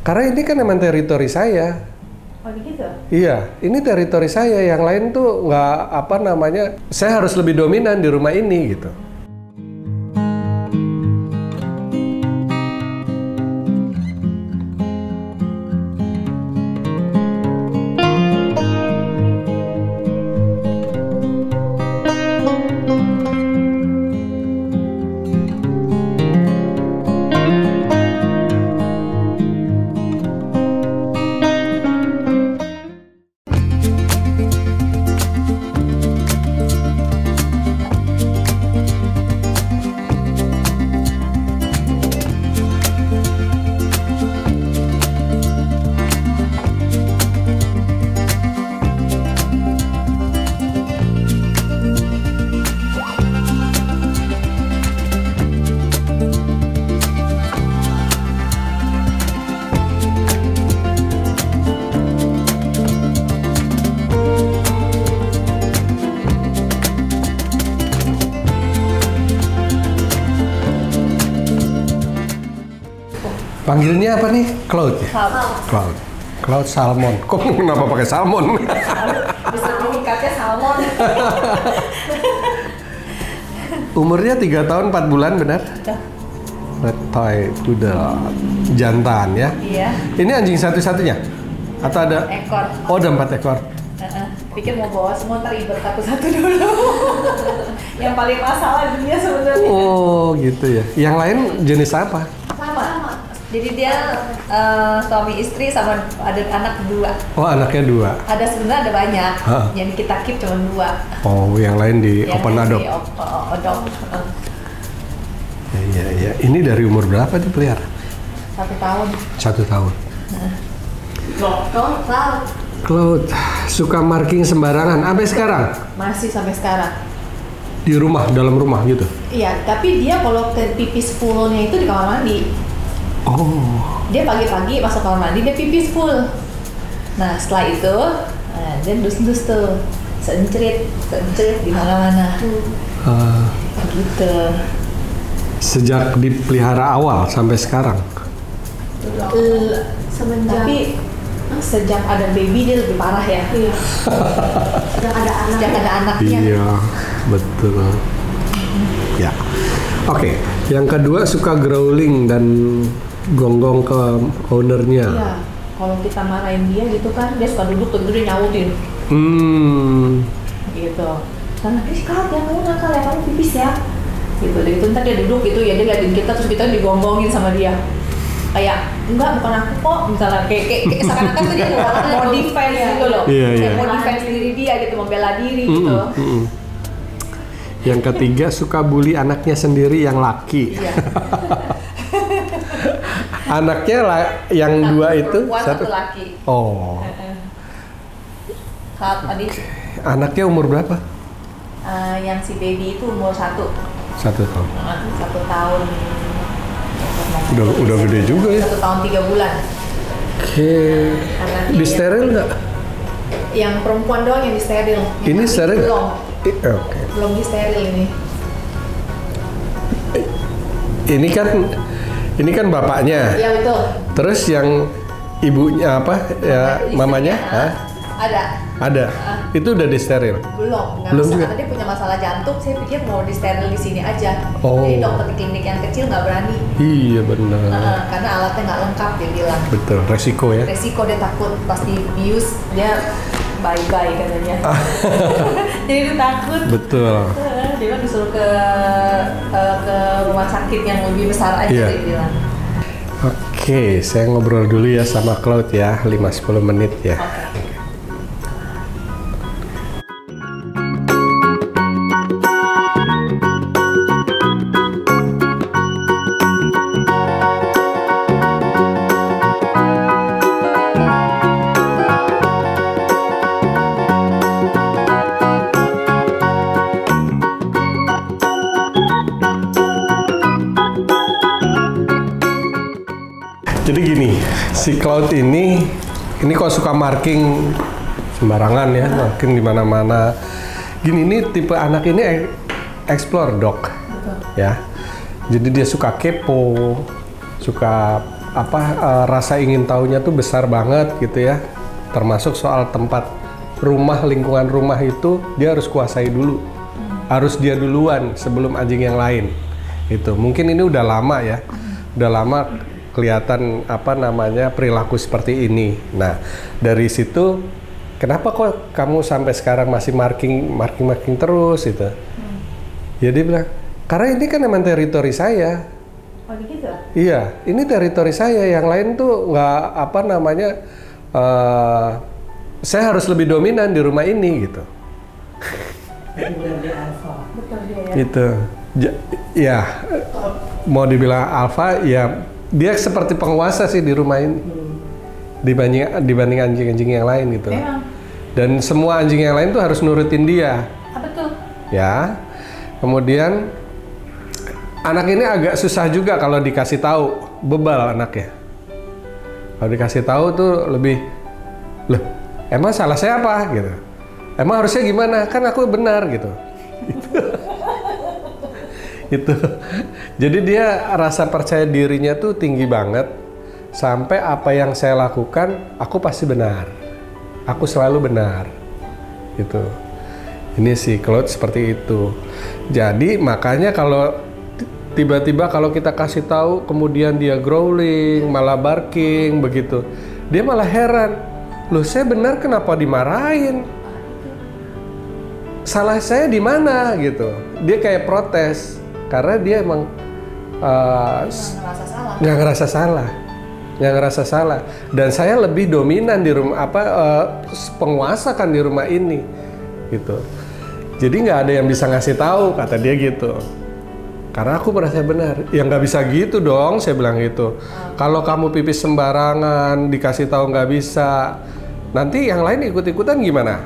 Karena ini kan emang teritori saya. Oh gitu? Iya, ini teritori saya. Yang lain tuh nggak apa namanya. Saya harus lebih dominan di rumah ini gitu. Panggilnya apa nih? Cloud ya? Cloud. Cloud salmon. Kok kenapa pakai salmon? Bisa meningkatnya salmon. Umurnya 3 tahun 4 bulan benar? Red Toy Poodle. Jantan ya? Iya. Ini anjing satu-satunya? Atau ada? Ekor. Oh, ada 4 ekor. Pikir mau bawa semua, ntar ribet satu-satu dulu. Yang paling masalah dia sebenarnya. Oh gitu ya. Yang lain jenis apa? Sama. Jadi dia suami istri sama ada anak 2. Oh, anaknya 2. Ada sebenarnya ada banyak. Hah. Yang kita keep cuma 2. Oh, yang lain di Yang open lain adopt. di adopt. Iya. Ini dari umur berapa dipelihara? 1 tahun. 1 tahun. Cloud Cloud suka marking sembarangan sampai sekarang masih sampai sekarang. di rumah, dalam rumah gitu. Iya, tapi dia kalau ke pipis fullnya itu di kamar mandi. Oh. Dia pagi-pagi masuk kamar mandi dia pipis full. Nah setelah itu dia dus-dus tuh, seencrit di mana-mana. Gitu. Sejak dipelihara awal sampai sekarang. Tapi sejak ada baby dia lebih parah ya. Sejak ada anaknya. Iya, betul. Ya. Oke, yang kedua suka growling dan gonggong ke ownernya. Iya, kalau kita marahin dia gitu kan, dia suka duduk tuh dia nyautin. Gitu. Karena dia Kak, ya kamu nakal ya, kamu pipis ya. Gitu, ntar dia duduk gitu ya, dia liatin kita terus kita digonggongin sama dia. Kayak enggak bukan aku kok, misalnya kayak seakan-akan tuh dia mau defense gitu loh. Iya. Kayak mau defense diri dia gitu, membela diri gitu. Yang ketiga suka bully anaknya sendiri yang laki. Iya. Anaknya yang 2 itu satu laki. Oh. Tadi Anaknya umur berapa? yang si baby itu umur 1 tahun. 1 tahun. Udah gede juga ya. 1 tahun 3 bulan. Oke. Di steril nggak? Yang perempuan doang yang di steril. Ini steril? Belum. Oke. Belum di steril ini. Ini kan bapaknya. Iya betul. Terus yang ibunya apa? Ya, mamanya? Ada. Itu udah di steril. Belum juga. Karena dia punya masalah jantung, saya pikir mau di steril di sini aja. Oh. Jadi dokter di klinik yang kecil nggak berani. Iya benar. Karena alatnya nggak lengkap dia bilang. Betul, resiko ya. Resiko dia takut pas dibius dia bye-bye katanya. Jadi dia takut. Betul. Dia kan disuruh ke rumah sakit yang lebih besar aja dia bilang. Oke, saya ngobrol dulu ya sama Cloud ya, 5-10 menit ya. Oke. Jadi gini, si Cloud ini kok suka marking sembarangan ya, marking di mana-mana. Gini, ini tipe anak ini explore dog, ya. Jadi dia suka kepo, suka rasa ingin tahunya tuh besar banget gitu ya. Termasuk soal tempat rumah, lingkungan rumah itu dia harus kuasai dulu. Harus dia duluan sebelum anjing yang lain. Itu mungkin ini udah lama ya. Udah lama kelihatan perilaku seperti ini. Nah, dari situ kenapa kok kamu sampai sekarang masih marking terus itu? Ya dia bilang, karena ini kan emang teritori saya. Oh gitu? Iya, ini teritori saya. Yang lain tuh nggak saya harus lebih dominan di rumah ini gitu. Betul dia ya. Gitu. Ya, mau dibilang alfa, ya dia seperti penguasa sih di rumah ini. Dibanding anjing-anjing yang lain gitu. Memang. Dan semua anjing yang lain tuh harus nurutin dia. Betul. Ya. Kemudian anak ini agak susah juga kalau dikasih tahu, bebal anaknya. Kalau dikasih tahu tuh lebih, loh, emang salah saya apa gitu? Emang harusnya gimana? Kan aku benar gitu. Itu. Jadi dia rasa percaya dirinya tuh tinggi banget. Sampai apa yang saya lakukan, aku pasti benar. Aku selalu benar. Gitu. Ini sih Claude seperti itu. Jadi makanya kalau tiba-tiba kalau kita kasih tahu kemudian dia growling, malah barking begitu. Dia malah heran. Loh, saya benar kenapa dimarahin? Salah saya di mana gitu. Dia kayak protes karena dia emang nggak ngerasa salah. Dan saya lebih dominan di rumah penguasa kan di rumah ini gitu. Jadi nggak ada yang bisa ngasih tahu, kata dia gitu. Karena aku merasa benar. Ya nggak bisa gitu dong, saya bilang gitu. Kalau kamu pipis sembarangan, dikasih tahu nggak bisa, nanti yang lain ikut-ikutan gimana?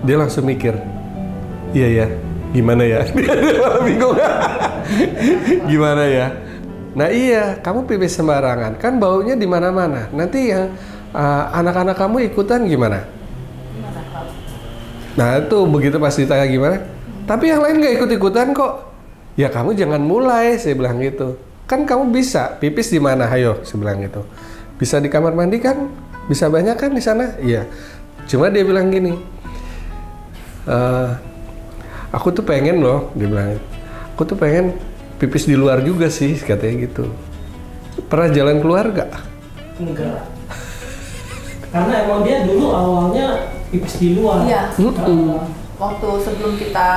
Dia langsung mikir, iya ya, gimana ya? Dia bingung. Gimana ya? Nah iya, kamu pipis sembarangan, kan baunya di mana-mana. Nanti yang anak-anak kamu ikutan gimana? Nah itu begitu pas ditanya gimana? Tapi yang lain nggak ikut-ikutan kok. Ya kamu jangan mulai, saya bilang gitu. Kan kamu bisa pipis di mana? Ayo, saya bilang gitu. Bisa di kamar mandi kan? Bisa banyak kan di sana? Iya. Cuma dia bilang gini, aku tuh pengen loh, dia bilang. Aku tuh pengen pipis di luar juga sih, katanya gitu. Pernah jalan keluar nggak? Enggak. Karena emang dia dulu awalnya pipis di luar. Iya. Waktu sebelum kita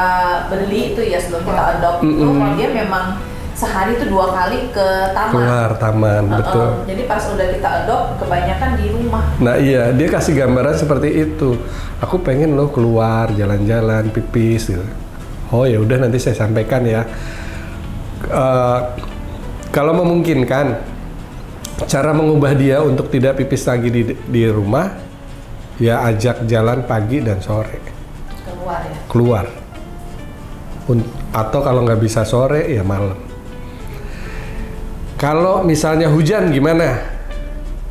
beli itu ya, sebelum kita adopt itu, dia memang sehari itu 2 kali ke taman. Keluar taman, betul. Jadi pas udah kita adopt, kebanyakan di rumah. Nah iya, dia kasih gambaran seperti itu. Aku pengen loh keluar, jalan-jalan, pipis gitu. Oh ya udah, nanti saya sampaikan ya. Kalau memungkinkan, cara mengubah dia untuk tidak pipis lagi di rumah, ya ajak jalan pagi dan sore. Keluar ya? Keluar. Atau kalau nggak bisa sore, ya malam. Kalau misalnya hujan gimana?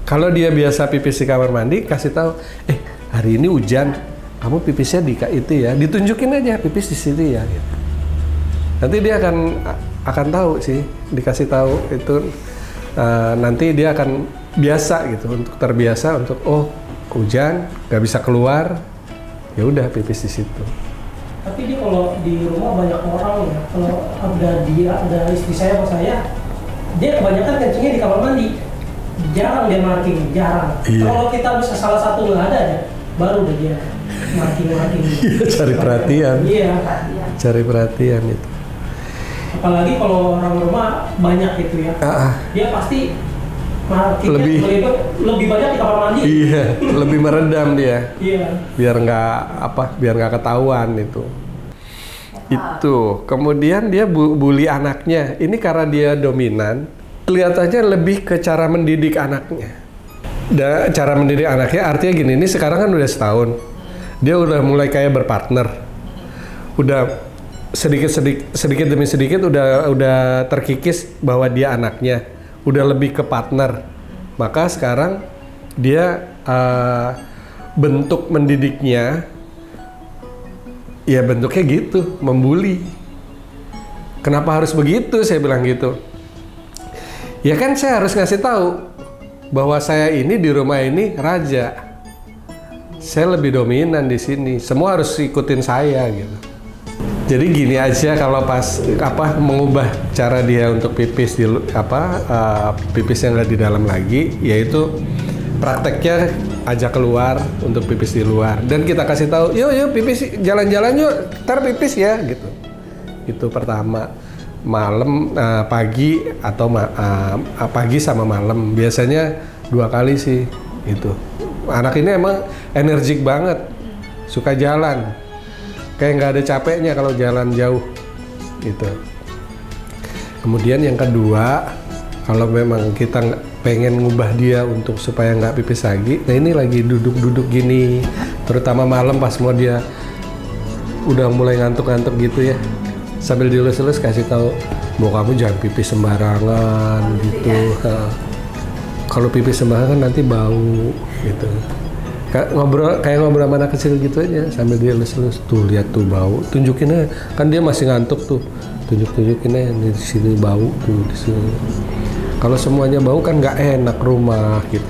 Kalau dia biasa pipis di kamar mandi, kasih tahu, hari ini hujan, kamu pipisnya di itu ya, ditunjukin aja pipis di situ ya. Gitu. Nanti dia akan tahu sih, dikasih tahu itu, nanti dia akan biasa gitu, untuk terbiasa untuk hujan, nggak bisa keluar, ya udah pipis di situ. Tapi dia kalau di rumah banyak orang ya, kalau ada istri saya sama saya, dia kebanyakan kencingnya di kamar mandi. Jarang dia marking, jarang. Iya. Kalau kita bisa salah satu nggak ada ya, baru deh dia marking. Cari perhatian. Iya. Cari perhatian itu. Apalagi kalau orang rumah banyak gitu ya. Dia pasti markingnya lebih banyak di kamar mandi. Iya, lebih meredam dia. Iya. Biar nggak ketahuan itu. Itu. Kemudian dia bully anaknya. Ini karena dia dominan, kelihatannya lebih ke cara mendidik anaknya. Cara mendidik anaknya artinya gini, ini sekarang kan udah setahun. Dia udah mulai kayak berpartner. Udah sedikit demi sedikit udah terkikis bahwa dia anaknya. Udah lebih ke partner. Maka sekarang dia bentuk mendidiknya ya bentuknya gitu, membuli. Kenapa harus begitu? Saya bilang gitu. Ya kan saya harus ngasih tahu bahwa saya ini di rumah ini raja. Saya lebih dominan di sini. Semua harus ikutin saya gitu. Jadi gini aja kalau pas mengubah cara dia untuk pipis di pipis yang nggak di dalam lagi, yaitu prakteknya ajak keluar untuk pipis di luar dan kita kasih tahu, yuk pipis jalan-jalan yuk, ntar pipis ya gitu. Itu pertama. Malam, pagi atau pagi sama malam, biasanya 2 kali sih itu. Anak ini emang energik banget, suka jalan, kayak nggak ada capeknya kalau jalan jauh gitu. Kemudian yang kedua, kalau memang kita pengen ngubah dia untuk supaya nggak pipis lagi, nah ini lagi duduk-duduk gini, terutama malam pas mau dia udah mulai ngantuk-ngantuk gitu ya, sambil dilus-lus kasih tahu, bahwa kamu jangan pipis sembarangan gitu. Kalau pipis sembarangan nanti bau gitu. Kayak ngobrol sama anak kecil gitu aja, sambil dia lus-lus, tuh lihat tuh bau, tunjukin aja, kan dia masih ngantuk tuh, tunjukin aja di sini bau tuh di sini. Kalau semuanya bau kan nggak enak rumah gitu.